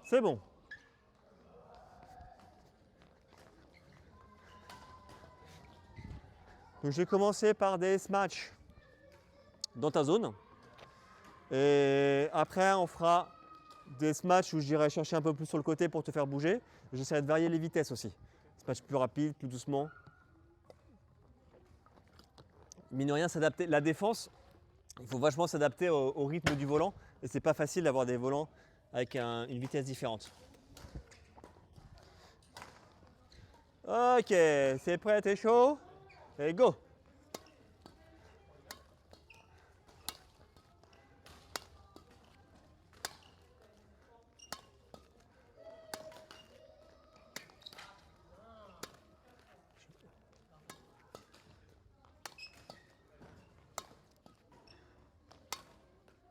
C'est bon. Donc je vais commencer par des S-match dans ta zone. Et après, on fera des S-match où j'irai chercher un peu plus sur le côté pour te faire bouger. J'essaierai de varier les vitesses aussi. S-match plus rapide, plus doucement. Mine de rien, s'adapter. La défense, il faut vachement s'adapter au rythme du volant. Et c'est pas facile d'avoir des volants avec une vitesse différente. Ok, c'est prêt, t'es chaud? Et go!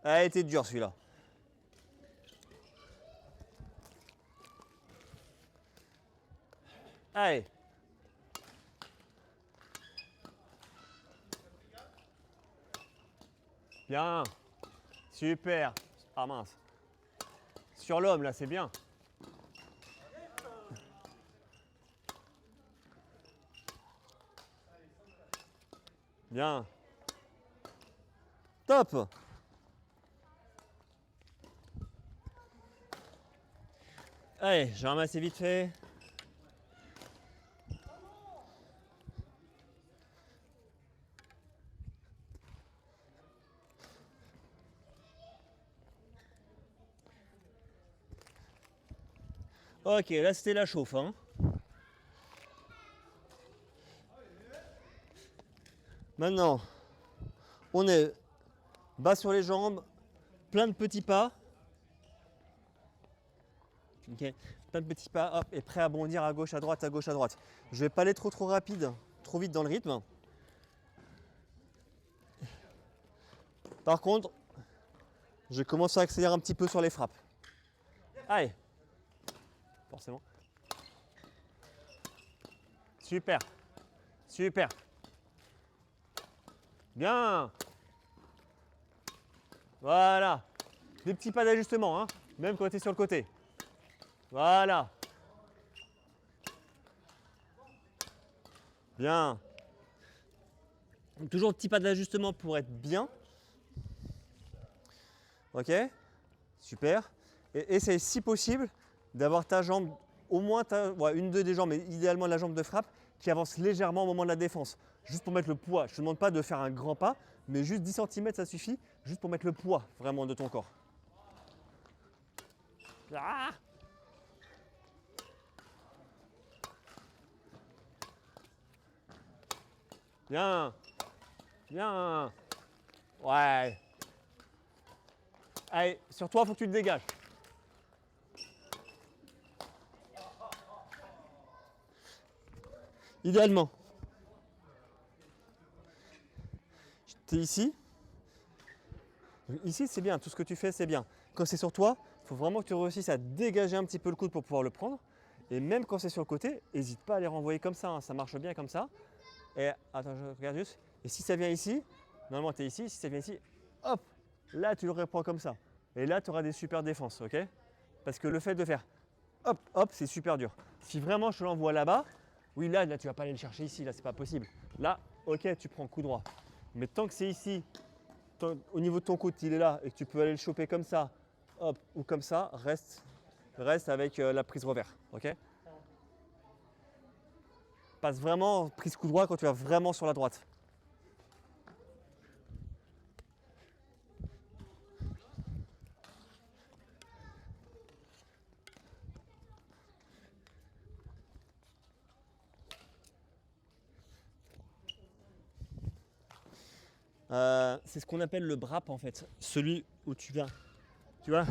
Ah, il était dur celui-là. Allez. Bien. Super. Ah mince. Sur l'homme, là, c'est bien. Bien. Top. Allez, je ramasse vite fait. Ok, là c'était la chauffe. Hein. Maintenant, on est bas sur les jambes, plein de petits pas. Ok, plein de petits pas, hop, et prêt à bondir à gauche, à droite, à gauche, à droite. Je vais pas aller trop rapide, trop vite dans le rythme. Par contre, je commence à accélérer un petit peu sur les frappes. Allez, forcément. Super, super. Bien. Voilà. Des petits pas d'ajustement, hein, même quand tu es sur le côté. Voilà. Bien. Toujours petit pas d'ajustement pour être bien. Ok. Super. Et essaye si possible d'avoir ta jambe, au moins une des jambes, mais idéalement la jambe de frappe, qui avance légèrement au moment de la défense. Juste pour mettre le poids. Je ne te demande pas de faire un grand pas, mais juste 10 cm ça suffit, juste pour mettre le poids vraiment de ton corps. Ah, bien. Bien. Ouais. Allez, sur toi, il faut que tu te dégages. Idéalement. Tu es ici. Ici, c'est bien. Tout ce que tu fais, c'est bien. Quand c'est sur toi, il faut vraiment que tu réussisses à dégager un petit peu le coude pour pouvoir le prendre. Et même quand c'est sur le côté, n'hésite pas à les renvoyer comme ça. Hein. Ça marche bien comme ça. Et attends, je regarde juste. Et si ça vient ici, normalement tu es ici. Si ça vient ici, hop, là tu le reprends comme ça. Et là, tu auras des super défenses, ok? Parce que le fait de faire hop, hop, c'est super dur. Si vraiment je te l'envoie là-bas, oui, là, tu vas pas aller le chercher ici, là, c'est pas possible. Là, ok, tu prends coup droit. Mais tant que c'est ici, au niveau de ton coude, il est là et que tu peux aller le choper comme ça, hop, ou comme ça, reste avec la prise revers, ok? Passe vraiment prise coup droit quand tu vas vraiment sur la droite. C'est ce qu'on appelle le brap en fait, celui où tu viens, tu vois,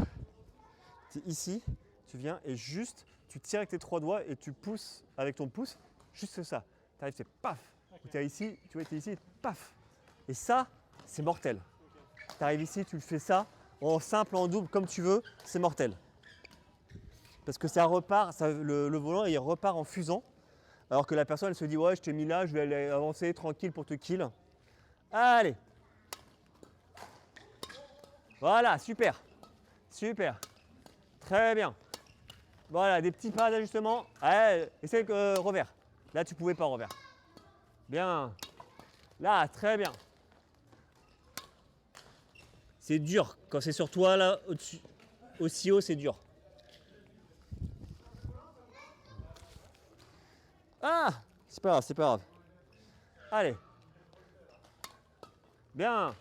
tu es ici, tu viens et juste tu tires avec tes trois doigts et tu pousses avec ton pouce, juste ça. Tu arrives, c'est paf, okay. Tu es ici, tu vois, tu es ici, paf. Et ça, c'est mortel. Okay. Tu arrives ici, tu le fais ça, en simple, en double, comme tu veux, c'est mortel. Parce que ça repart, le volant il repart en fusant, alors que la personne elle se dit ouais je t'ai mis là, je vais aller avancer tranquille pour te kill. Allez. Voilà, super. Super. Très bien. Voilà, des petits pas d'ajustement. Ouais, essaye revers. Là, tu pouvais pas revers. Bien. Là, très bien. C'est dur. Quand c'est sur toi, là, au-dessus, aussi haut, c'est dur. Ah, c'est pas grave, c'est pas grave. Allez. Bien.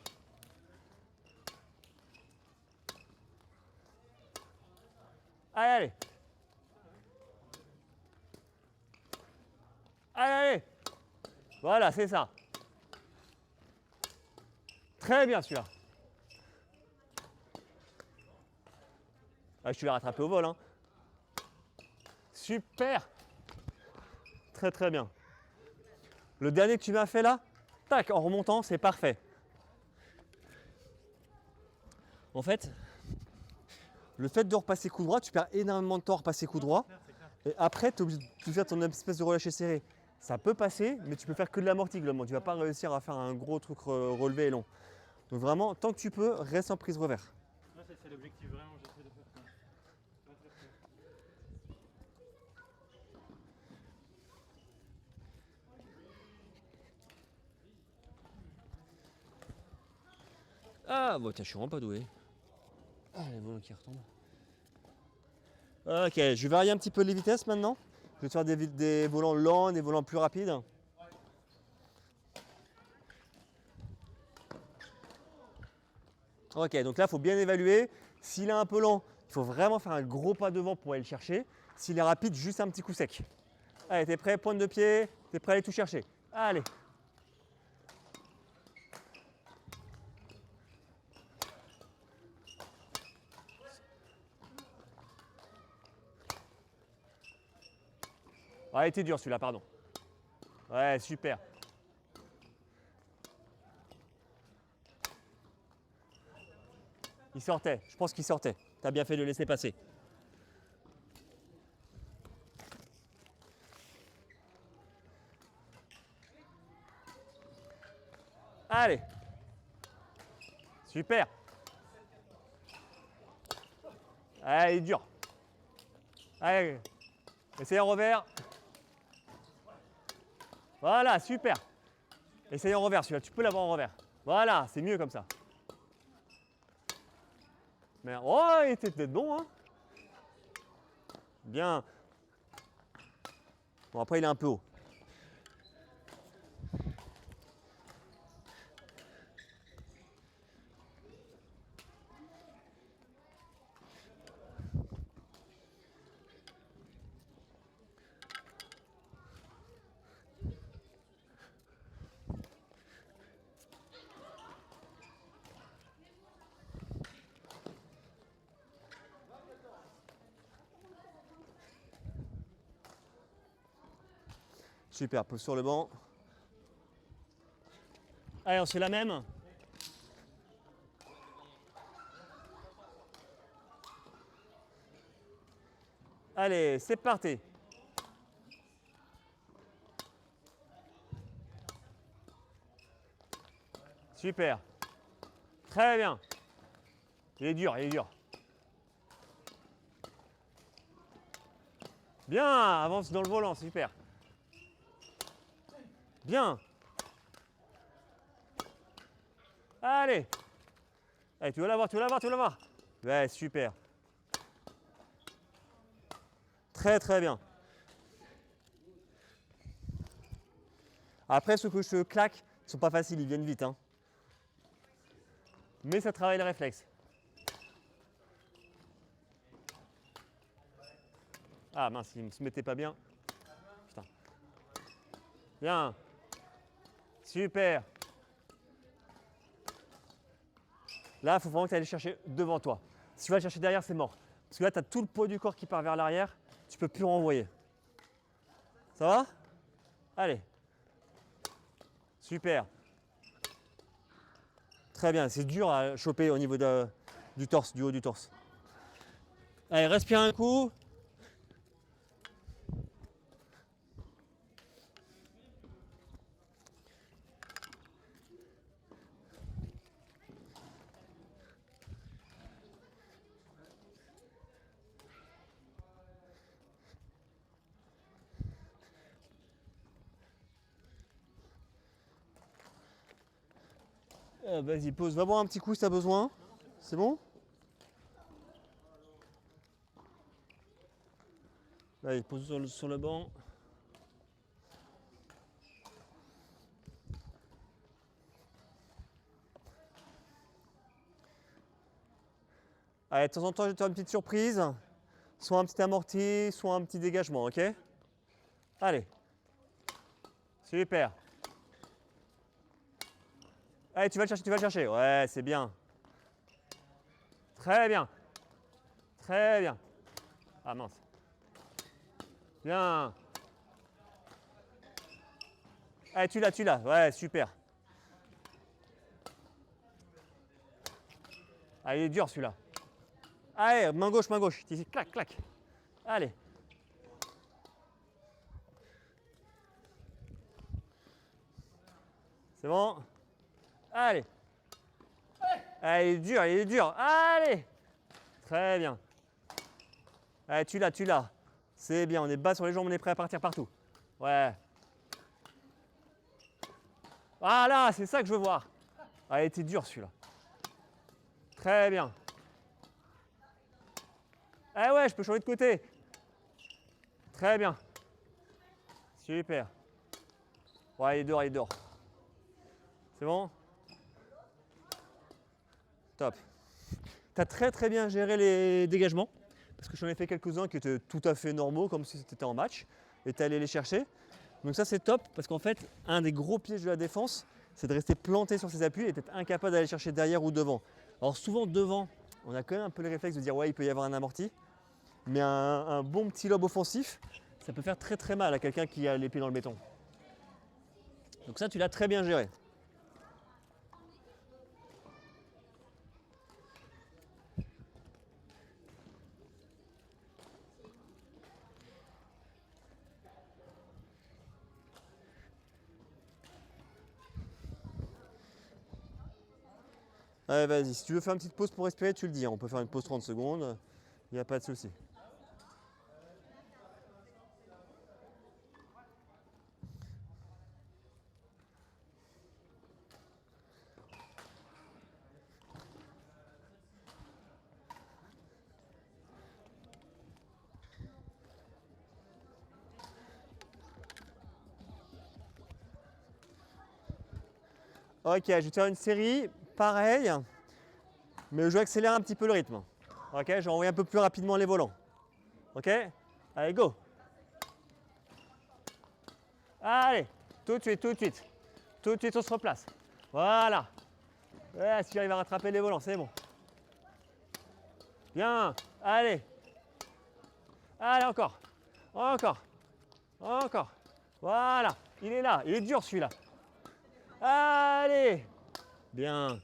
Allez, allez. Allez, allez. Voilà, c'est ça. Très bien celui-là. Ah, je te l'ai rattrapé au vol. Hein. Super. Très très bien. Le dernier que tu m'as fait là, tac, en remontant, c'est parfait. En fait, le fait de repasser coup droit, tu perds énormément de temps à repasser coup droit. Et après, tu es obligé de faire ton espèce de relâché serré. Ça peut passer, mais tu peux faire que de l'amorti globalement. Tu ne vas pas réussir à faire un gros truc relevé et long. Donc vraiment, tant que tu peux, reste en prise revers. Ouais, c'est l'objectif vraiment, j'essaie de faire ça. Ah, bon, tiens, je suis vraiment pas doué. Ah, les volants qui retombent. Ok, je vais varier un petit peu les vitesses maintenant. Je vais te faire des volants lents, des volants plus rapides. Ok, donc là, il faut bien évaluer. S'il est un peu lent, il faut vraiment faire un gros pas devant pour aller le chercher. S'il est rapide, juste un petit coup sec. Allez, t'es prêt, pointe de pied, t'es prêt à aller tout chercher. Allez. Ah, il était dur celui-là, pardon. Ouais, super. Il sortait, je pense qu'il sortait. T'as bien fait de le laisser passer. Allez. Super. Allez, il est dur. Allez, essayez en revers. Voilà, super. Essayez en revers celui-là, tu peux l'avoir en revers. Voilà, c'est mieux comme ça. Mais oh, il était peut-être bon, hein. Bien. Bon, après, il est un peu haut. Super, pose sur le banc. Allez, on se fait la même. Allez, c'est parti. Super. Très bien. Il est dur, il est dur. Bien, avance dans le volant, super. Bien. Allez. Allez, tu veux l'avoir, tu veux l'avoir, tu veux l'avoir. Ouais, super. Très très bien. Après, ceux que je claque ne sont pas faciles, ils viennent vite. Hein. Mais ça travaille le réflexe. Ah mince, il ne se mettait pas bien. Putain. Bien. Super. Là, il faut vraiment que tu ailles le chercher devant toi. Si tu vas le chercher derrière, c'est mort. Parce que là, tu as tout le poids du corps qui part vers l'arrière. Tu ne peux plus renvoyer. Ça va? Allez. Super. Très bien. C'est dur à choper au niveau du torse, du haut du torse. Allez, respire un coup. Vas-y, pose. Va boire un petit coup si tu as besoin. C'est bon? Allez, pose sur le banc. Allez, de temps en temps, je vais te faire une petite surprise. Soit un petit amorti, soit un petit dégagement, ok? Allez. Super. Allez, tu vas le chercher, tu vas le chercher. Ouais, c'est bien. Très bien. Très bien. Ah mince. Bien. Allez, tu l'as. Ouais, super. Ah, il est dur celui-là. Allez, main gauche. Ici, clac, clac. Allez. C'est bon. Allez. Allez, il est dur. Allez. Très bien. Allez, tu l'as. C'est bien, on est bas sur les jambes, on est prêt à partir partout. Ouais. Voilà, c'est ça que je veux voir. Ah, il était dur celui-là. Très bien. Ah ouais, je peux changer de côté. Très bien. Super. Ouais, il est dehors. C'est bon? Top. Tu as très bien géré les dégagements. Parce que j'en ai fait quelques-uns qui étaient tout à fait normaux, comme si c'était en match. Et tu es allé les chercher. Donc ça, c'est top. Parce qu'en fait, un des gros pièges de la défense, c'est de rester planté sur ses appuis et d'être incapable d'aller chercher derrière ou devant. Alors souvent, devant, on a quand même un peu le réflexe de dire ouais, il peut y avoir un amorti. Mais un bon petit lob offensif, ça peut faire très mal à quelqu'un qui a les pieds dans le béton. Donc ça, tu l'as très bien géré. Allez, vas-y, si tu veux faire une petite pause pour respirer, tu le dis. On peut faire une pause 30 secondes, il n'y a pas de souci. Ok, je vais te faire une série, pareil, mais je vais accélérer un petit peu le rythme. Ok, je vais envoyer un peu plus rapidement les volants. Ok, allez, go. Allez, tout de suite. Tout de suite, on se replace. Voilà. Ouais, si j'arrive à rattraper les volants, c'est bon. Bien, allez. Allez, encore. Voilà, il est là, il est dur celui-là. Allez. Bien.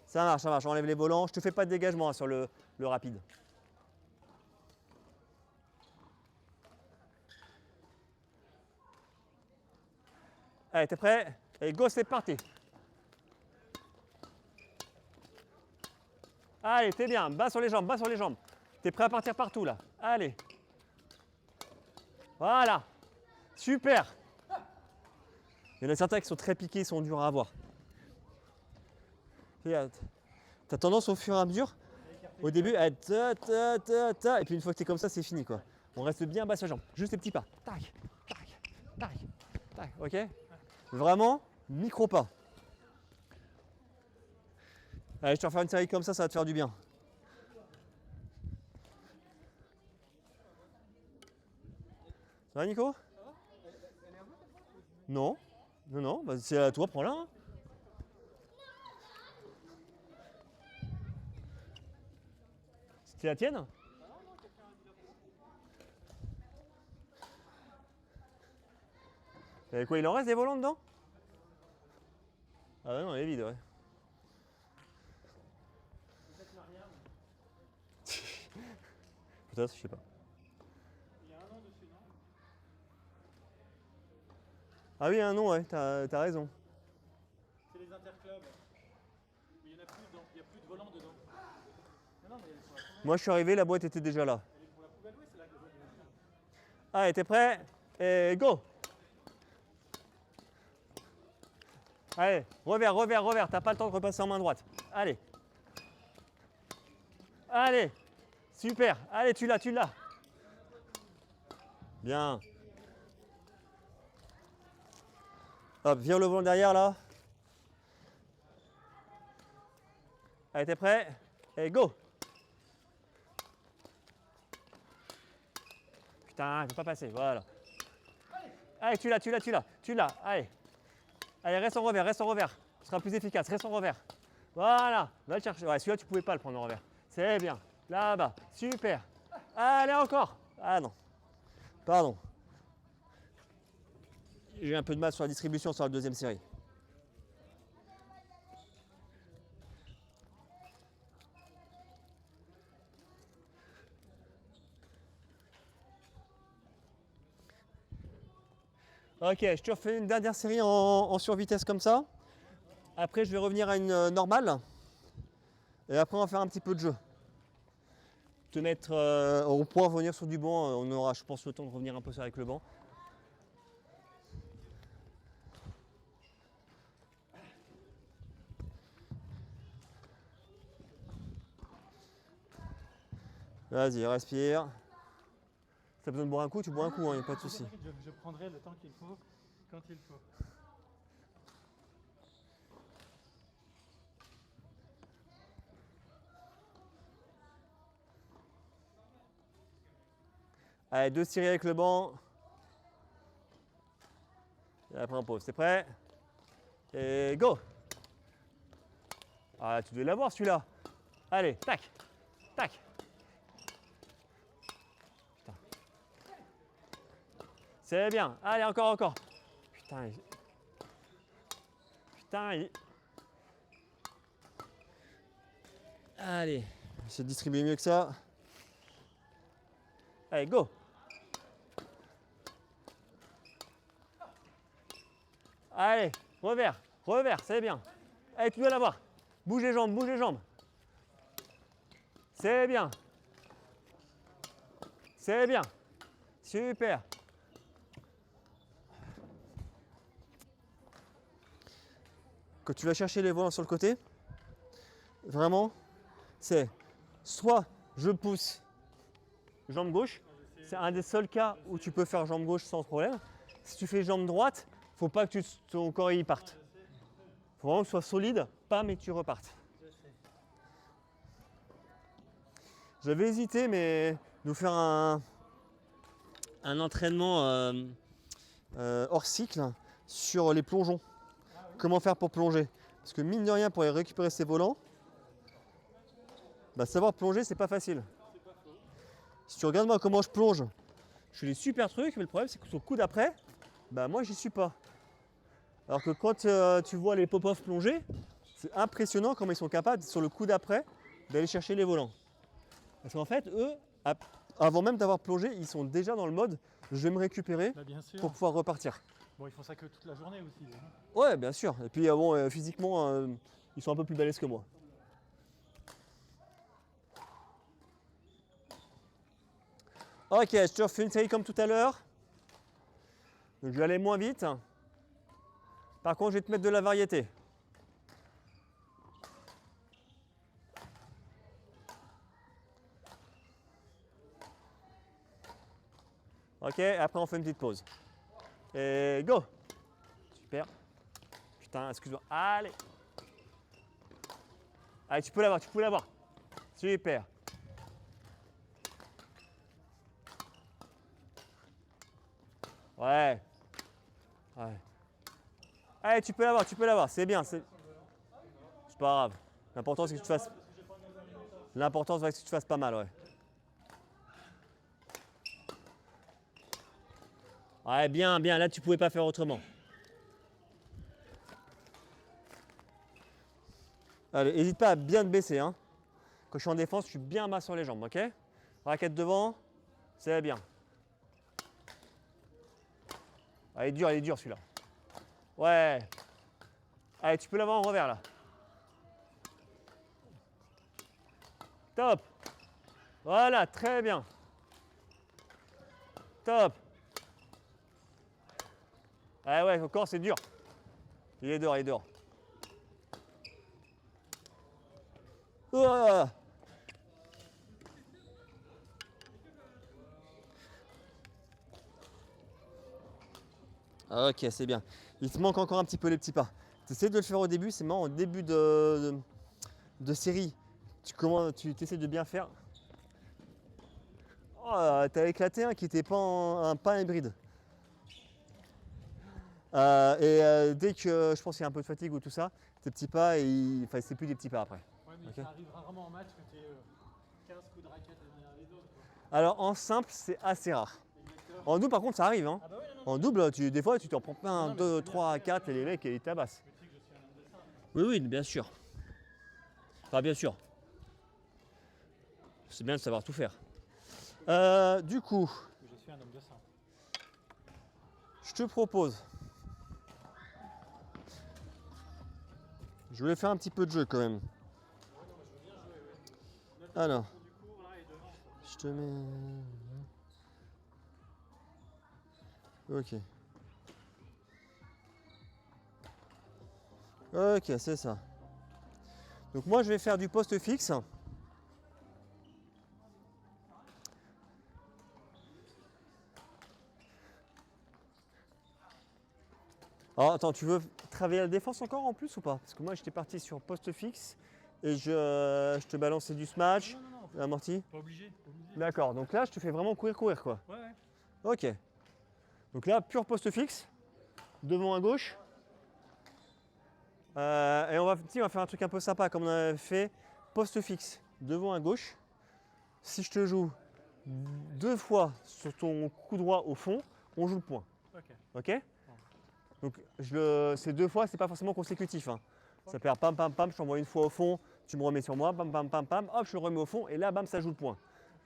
Ça marche, j'enlève les volants. Je te fais pas de dégagement sur le rapide. Allez, t'es prêt? Allez, go, c'est parti. Allez, t'es bien, bas sur les jambes. T'es prêt à partir partout là. Allez. Voilà. Super. Il y en a certains qui sont très piqués, ils sont durs à avoir. Regarde. T'as tendance au fur et à mesure, au début, à et puis une fois que t'es comme ça, c'est fini quoi. On reste bien bas sur les jambes. Juste les petits pas. Tac. Ok? Vraiment, micro pas. Allez, je te refais une série comme ça va te faire du bien. Ça va Nico? Non, bah, c'est à toi, prends-la. Hein. C'était la tienne? Et quoi, il en reste des volants dedans? Ah ouais, non, elle est vide, ouais. Peut-être, je sais pas. Il y a un nom dessus, non? Ah oui, un nom, ouais, t'as raison. C'est les interclubs. Mais il n'y en a plus dedans. Il n'y a plus de volant dedans. Non, mais elles sont à combien? Moi, je suis arrivé, la boîte était déjà là. Elle est pour la poubelle, ouais, c'est là que je vois. Allez, t'es prêt? Et go! Allez, revers, revers, revers. T'as pas le temps de repasser en main droite. Allez. Allez. Super. Allez, tu l'as, tu l'as. Bien. Hop, vire le volant derrière là. Allez, t'es prêt? Et go. Putain, il ne peut pas passer. Voilà. Allez, tu l'as, tu l'as, tu l'as. Tu l'as. Allez. Allez, reste en revers, reste en revers. Ce sera plus efficace. Reste en revers. Voilà. Va le chercher. Ouais, celui-là, tu ne pouvais pas le prendre en revers. C'est bien. Là-bas. Super. Allez, encore. Ah non. Pardon. J'ai eu un peu de mal sur la distribution sur la deuxième série. Ok, je te refais une dernière série en survitesse comme ça. Après, je vais revenir à une normale. Et après, on va faire un petit peu de jeu. Te mettre, on pourra revenir sur du banc. On aura, je pense, le temps de revenir un peu avec le banc. Vas-y, respire. Si tu as besoin de boire un coup, tu bois un coup, il n'y a pas de souci. Je prendrai le temps qu'il faut quand il faut. Allez, 2 séries avec le banc. Et après on pause. T'es prêt? Et go! Ah, tu devais l'avoir celui-là. Allez, tac, tac. Putain. C'est bien. Allez, encore, encore. Putain. Putain. Allez, je vais distribuer mieux que ça. Allez, go! Allez, revers, revers, c'est bien. Allez, tu dois l'avoir. Bouge les jambes, bouge les jambes. C'est bien. C'est bien. Super. Quand tu vas chercher les volants sur le côté, vraiment, c'est soit je pousse jambe gauche, c'est un des seuls cas où tu peux faire jambe gauche sans problème. Si tu fais jambe droite, faut pas que ton corps y parte. Faut vraiment que tu sois solide, pas mais que tu repartes. J'avais hésité, mais de faire un entraînement hors cycle sur les plongeons. Comment faire pour plonger? Parce que mine de rien, pour récupérer ses volants, bah, savoir plonger, c'est pas facile. Si tu regardes moi comment je plonge, je fais des super trucs, mais le problème c'est que sur le coup d'après, bah moi j'y suis pas. Alors que quand tu vois les Popov plonger, c'est impressionnant comment ils sont capables sur le coup d'après d'aller chercher les volants. Parce qu'en fait, eux, avant même d'avoir plongé, ils sont déjà dans le mode je vais me récupérer pour pouvoir repartir. Bon, ils font ça que toute la journée aussi. Ouais, bien sûr. Et puis bon, physiquement, ils sont un peu plus balèzes que moi. Ok, je te refais une série comme tout à l'heure. Donc je vais aller moins vite. Par contre, je vais te mettre de la variété. Ok, après on fait une petite pause. Et go! Super. Putain, excuse-moi. Allez! Allez, tu peux l'avoir, tu peux l'avoir. Super. Ouais. Ouais. Allez, tu peux l'avoir, c'est bien. C'est pas grave. L'important c'est que tu te fasses. L'important c'est que tu te fasses pas mal, ouais. Ouais, bien, bien. Là, tu pouvais pas faire autrement. Allez, n'hésite pas à bien te baisser. Hein. Quand je suis en défense, je suis bien bas sur les jambes, ok? Raquette devant, c'est bien. Ah, il est dur celui-là. Ouais. Allez, tu peux l'avoir en revers là. Top. Voilà, très bien. Top. Ah ouais, encore c'est dur. Il est dehors, il est dehors. Ouah. Ok, c'est bien. Il te manque encore un petit peu les petits pas. Tu essaies de le faire au début, c'est marrant, au début de série, tu essaies de bien faire. Oh, t'as éclaté un qui n'était pas un pas hybride. Dès que je pense qu'il y a un peu de fatigue ou tout ça, tes petits pas, enfin, c'est plus des petits pas après. Ouais, mais Ok. ça arrive rarement en match que tu aies 15 coups de raquette les uns derrière les autres, quoi. Alors en simple, c'est assez rare. Exactement. En double, par contre, ça arrive. Hein. Ah bah ouais, non, En double, des fois, tu t'en prends Non, un, mais 2, c'est bien, 3, c'est bien, 4 c'est et les bien. mecs, ils tabassent. Mais tu sais que je suis un homme de ça. Oui, oui, bien sûr. Enfin, bien sûr. C'est bien de savoir tout faire. Du coup, Je suis un homme de ça. je te propose. Je voulais faire un petit peu de jeu quand même. Ouais, non, mais je veux bien jouer, ouais. Note Alors, du coup, là, et devant. je te mets. Ok. Ok, c'est ça. Donc moi, je vais faire du poste fixe. Alors attends, tu veux travailler la défense encore en plus ou pas? Parce que moi, j'étais parti sur poste fixe et je te balançais du smash, Non, amorti. pas obligé. D'accord, donc là, je te fais vraiment courir quoi. Ouais, ouais. Ok. Donc là, pur poste fixe, devant à gauche. Et on va faire un truc un peu sympa comme on avait fait. Poste fixe, devant à gauche. Si je te joue 2 fois sur ton coup droit au fond, on joue le point. Ok. Ok? Donc ces 2 fois, c'est pas forcément consécutif. Hein. Ça perd pam pam pam, je t'envoie une fois au fond, tu me remets sur moi, pam pam pam pam, hop, je le remets au fond et là, bam, ça joue le point.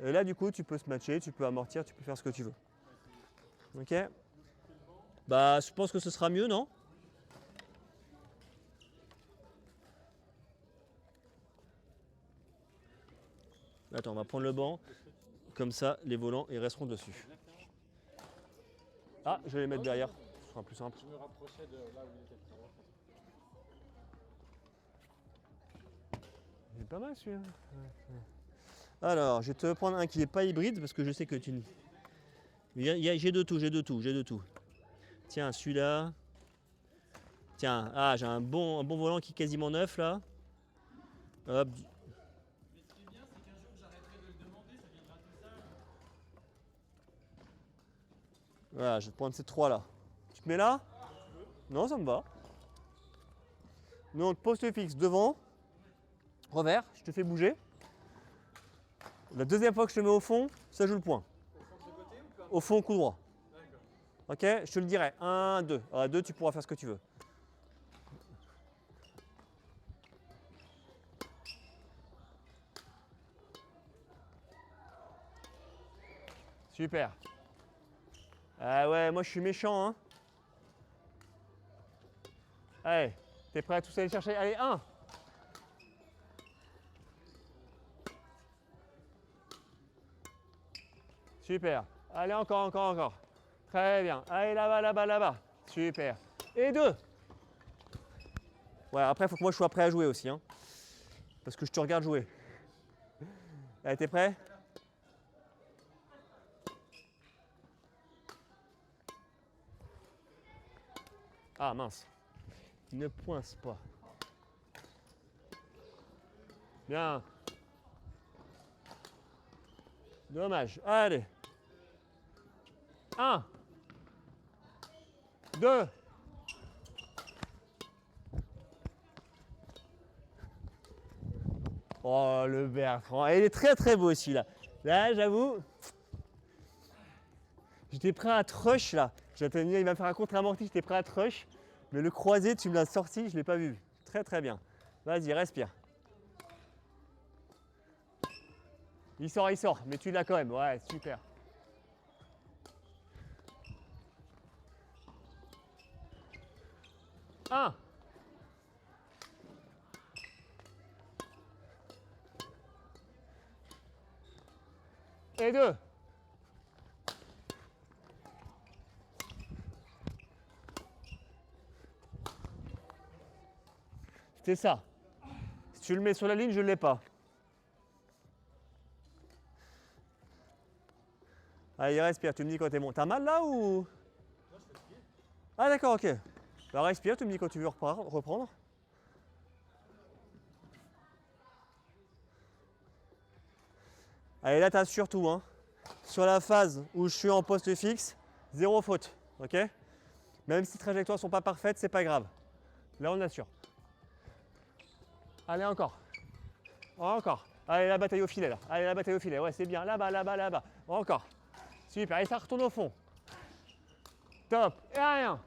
Et là, du coup, tu peux se matcher, tu peux amortir, tu peux faire ce que tu veux. Ok? Bah, je pense que ce sera mieux, non? Attends, on va prendre le banc. Comme ça, les volants, ils resteront dessus. Ah, je vais les mettre derrière. Ce sera plus simple. Je me rapprochais de là où il était tout à l'heure. C'est pas mal celui-là. Alors, je vais te prendre un qui n'est pas hybride parce que je sais que tu. J'ai de tout. Tiens, celui-là. Tiens, ah, j'ai un bon volant qui est quasiment neuf là. Hop. Mais ce qui est bien, c'est qu'un jour j'arrêterai de le demander, ça viendra tout seul. Voilà, je vais te prendre ces 3 là. Tu te mets là? Non, ça me va. Donc, poste fixe devant. Revers, je te fais bouger. La deuxième fois que je te mets au fond, ça joue le point. Au fond de ce côté ou pas? Au fond, coup droit. D'accord. Ok, je te le dirai. 1, 2. À 2, tu pourras faire ce que tu veux. Super. Ah ouais, moi je suis méchant, hein. Allez, t'es prêt à tous aller chercher? Allez, 1. Super. Allez, encore. Très bien. Allez, là-bas. Super. Et 2. Ouais, après, il faut que moi je sois prêt à jouer aussi, hein. Parce que je te regarde jouer. Allez, t'es prêt? Ah mince. Il ne poince pas. Bien. Dommage. Allez. 1. 2. Oh, le Bertrand. Il est très beau aussi là. Là, j'avoue. J'étais prêt à te rush là. J'attendais, il va me faire un contre-amorti, j'étais prêt à te rush. Mais le croisé, tu me l'as sorti, je ne l'ai pas vu. Très bien. Vas-y, respire. Il sort. Mais tu l'as quand même. Ouais, super. Un. Et 2. C'est ça. Si tu le mets sur la ligne, je ne l'ai pas. Allez, respire, tu me dis quand t'es bon. T'as mal là ou? Ah d'accord, ok. Bah, respire, tu me dis quand tu veux reprendre. Allez, là, tu as surtout, hein, sur la phase où je suis en poste fixe, 0 faute, ok? Même si les trajectoires ne sont pas parfaites, c'est pas grave. Là, on assure. Allez, encore. Encore. Allez, la bataille au filet, là. Allez, la bataille au filet. Ouais, c'est bien. Là-bas, là-bas, là-bas. Encore. Super. Et ça retourne au fond. Top. Et rien.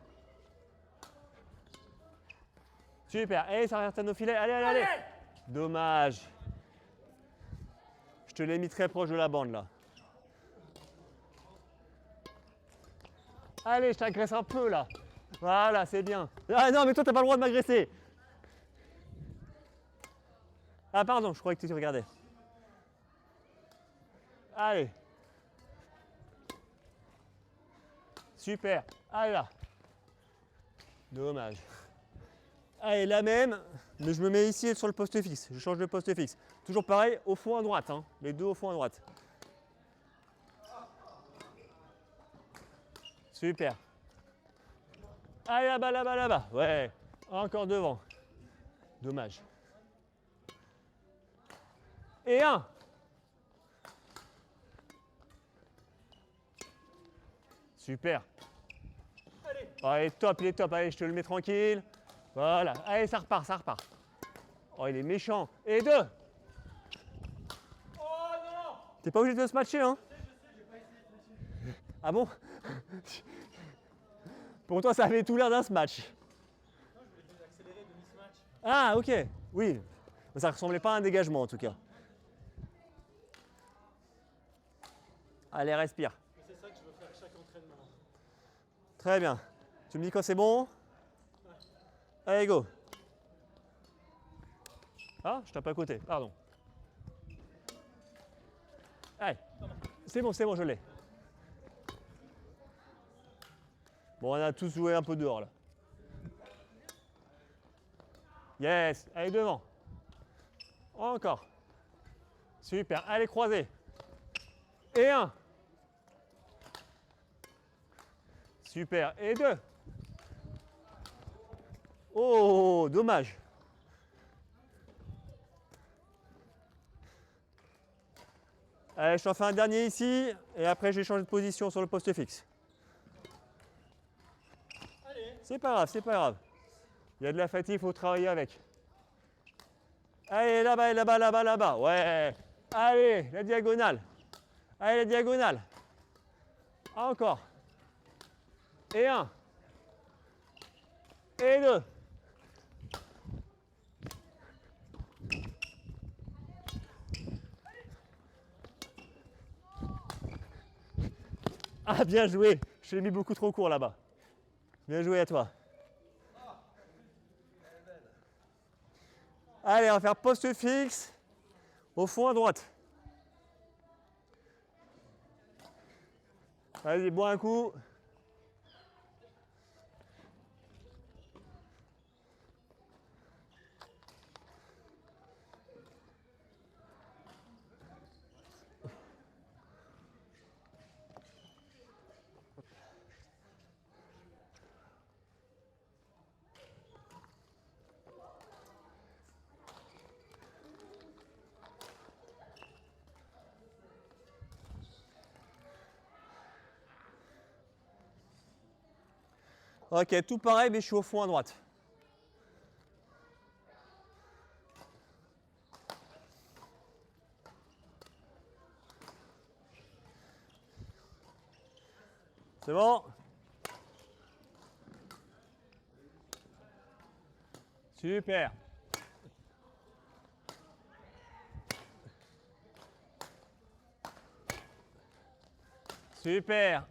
Super. Et ça retourne au filet. Allez, allez, allez. Dommage. Je te l'ai mis très proche de la bande, là. Allez, je t'agresse un peu, là. Voilà, c'est bien. Ah non, mais toi, t'as pas le droit de m'agresser. Ah, pardon, je croyais que tu regardais. Allez. Super. Allez là. Dommage. Allez, la même, mais je me mets ici sur le poste fixe. Je change de poste fixe. Toujours pareil, au fond à droite. Hein. Les deux au fond à droite. Super. Allez, là-bas, là-bas, là-bas. Ouais. Encore devant. Dommage. Et un. Super. Allez, top, il est top. Allez, je te le mets tranquille. Voilà. Allez, ça repart, ça repart. Oh, il est méchant. Et deux. Oh non! T'es pas obligé de se matcher, hein? Je sais, j'ai pas essayé de matcher. Ah bon? Pour toi, ça avait tout l'air d'un smash. Non, je voulais accélérer de mismatch. Ah, ok. Oui. Ça ressemblait pas à un dégagement, en tout cas. Allez, respire. Mais c'est ça que je veux faire chaque entraînement. Très bien. Tu me dis quand c'est bon? Allez, go. Ah, je tape à côté, pardon. Allez. C'est bon, je l'ai. Bon, on a tous joué un peu dehors, là. Yes. Allez, devant. Encore. Super. Allez, croisez. Et un. Super. Et deux. Oh, dommage. Allez, je t'en fais un dernier ici, et après je vais changer de position sur le poste fixe. Allez. C'est pas grave, c'est pas grave. Il y a de la fatigue, il faut travailler avec. Allez, là-bas, là-bas, là-bas, là-bas. Ouais. Allez, la diagonale. Allez, la diagonale. Encore. Et un. Et deux. Ah, bien joué. Je l'ai mis beaucoup trop court là-bas. Bien joué à toi. Allez, on va faire poste fixe. Au fond à droite. Vas-y, bois un coup. Ok, tout pareil, mais je suis au fond à droite. C'est bon? Super. Super.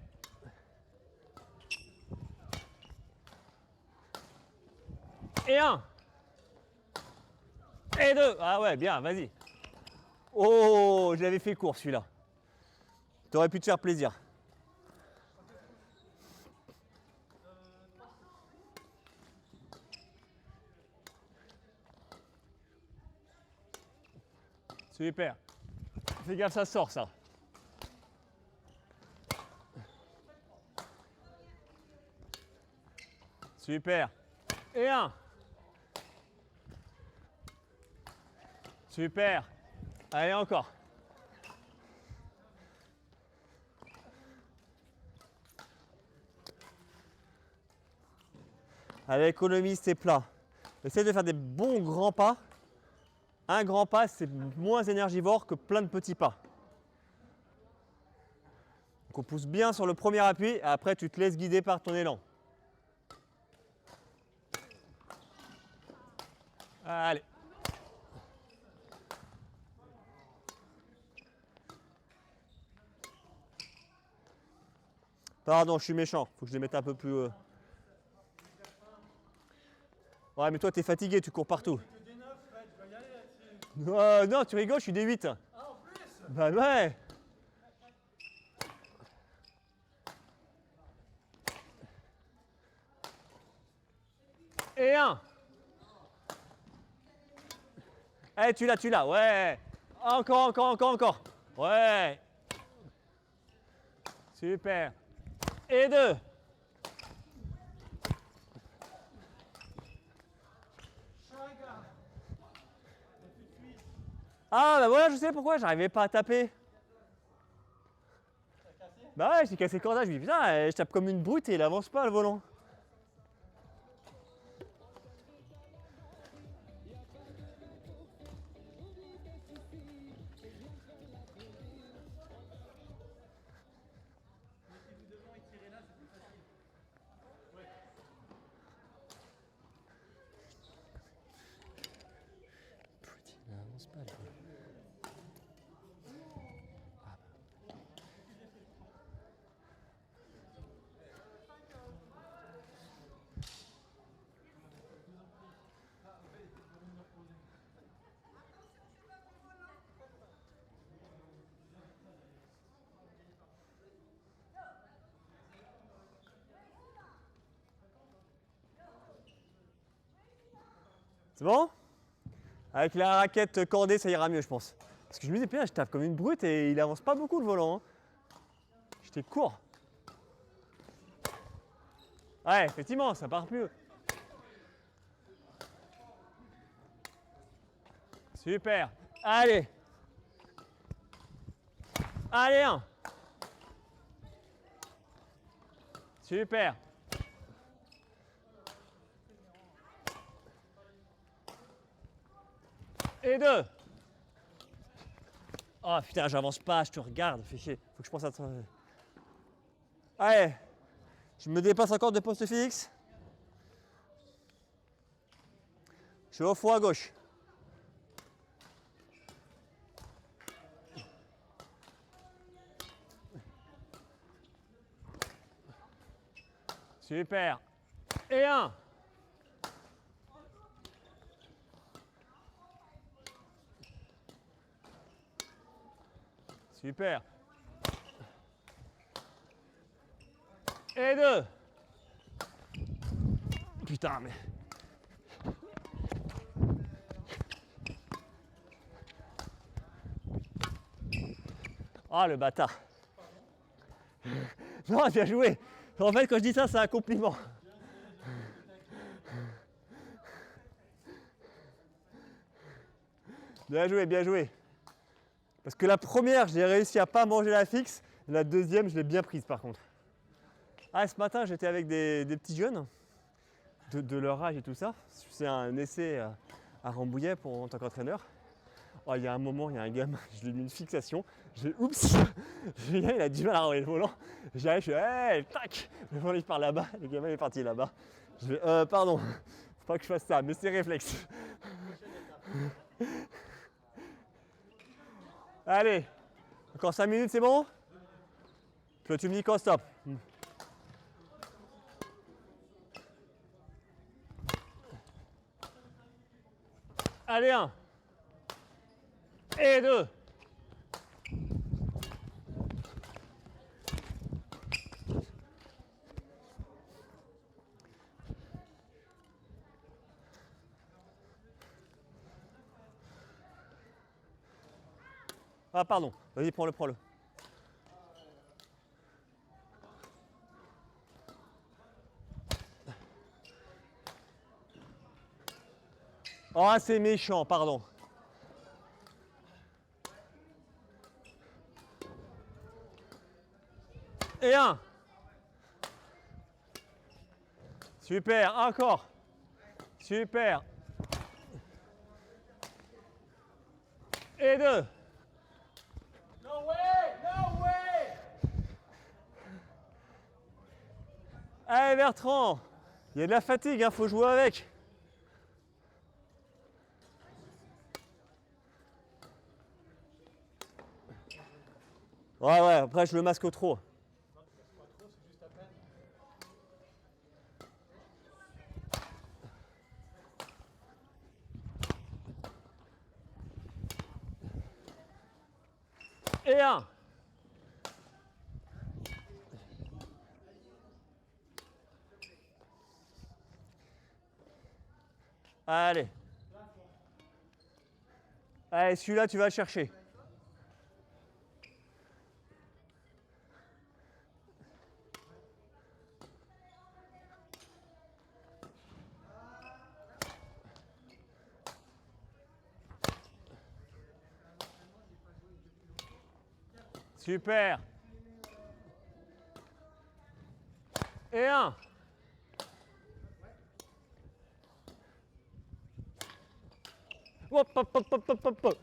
Et un. Et deux. Ah ouais, bien, vas-y. Oh, je l'avais fait court celui-là. T'aurais pu te faire plaisir. Super. Fais gaffe, ça sort ça. Super. Et un. Super. Allez, encore. Allez, économise tes plats. Essaye de faire des bons grands pas. Un grand pas, c'est moins énergivore que plein de petits pas. Donc on pousse bien sur le premier appui et après tu te laisses guider par ton élan. Allez. Pardon, je suis méchant. Faut que je les mette un peu plus. Ouais, mais toi, t'es fatigué, tu cours partout. Non, tu rigoles, je suis des 8. Ah, en plus. Bah ouais. Et un. Allez, tu l'as, ouais. Encore. Ouais. Super. Et 2. Ah bah voilà, je sais pourquoi, j'arrivais pas à taper. Bah ouais, j'ai cassé le cordage, je me dis putain, je tape comme une brute et il avance pas le volant. Il avance pas le volant. C'est bon? Avec la raquette cordée, ça ira mieux, je pense. Parce que je me disais, putain, je tape comme une brute et il avance pas beaucoup le volant. Hein. J'étais court. Ouais, effectivement, ça part mieux. Super. Allez. Allez, un. Super. Et 2. Oh putain, j'avance pas, je te regarde, fais chier. Faut que je pense à toi. Allez. Je me dépasse encore de poste fixe. Je suis au fond à gauche. Super. Et un. Super. Et 2. Putain, mais... Ah, le bâtard. Non, bien joué. En fait, quand je dis ça, c'est un compliment. Bien joué, bien joué. Parce que la première, j'ai réussi à pas manger la fixe. La deuxième, je l'ai bien prise par contre. Ah, ce matin, j'étais avec des petits jeunes de leur âge et tout ça. C'est un essai à Rambouillet en tant qu'entraîneur. Oh, il y a un moment, il y a un gamin, je lui ai mis une fixation. Oups, Julien, il a du mal à renvoyer le volant. J'arrive, je fais, hey, tac, le volant il part là-bas, le gamin est parti là-bas. Je fais, pardon, faut pas que je fasse ça, mais c'est réflexe. Allez, encore 5 minutes, c'est bon? Puis tu me dis quand stop. Allez, 1. Et 2. Ah pardon, vas-y prends-le, prends-le. Oh c'est méchant, pardon. Et un. Super, encore. Super. Et deux. No way! No way! Allez Bertrand, il y a de la fatigue, hein, faut jouer avec. Ouais, ouais, après je le masque trop. Et un. Allez. Allez, celui-là, tu vas le chercher. Super. Et un. Hop, hop, hop, hop, hop, hop, hop.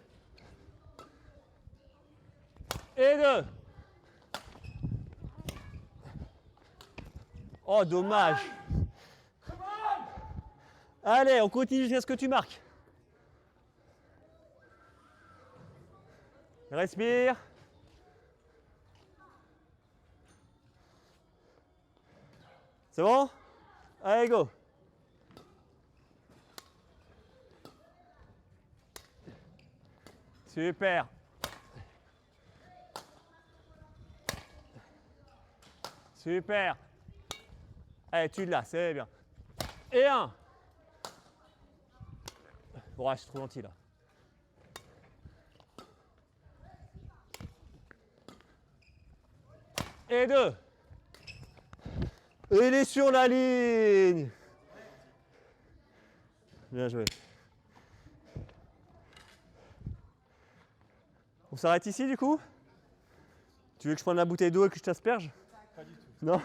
Et deux. Oh, dommage. Allez, on continue jusqu'à ce que tu marques. Respire. C'est bon? Allez, go. Super. Super. Allez, tu l'as, c'est bien. Et un. Bon, je suis trop gentil là. Et deux. Et il est sur la ligne. Bien joué. On s'arrête ici du coup? Tu veux que je prenne la bouteille d'eau et que je t'asperge? Pas du tout. Non?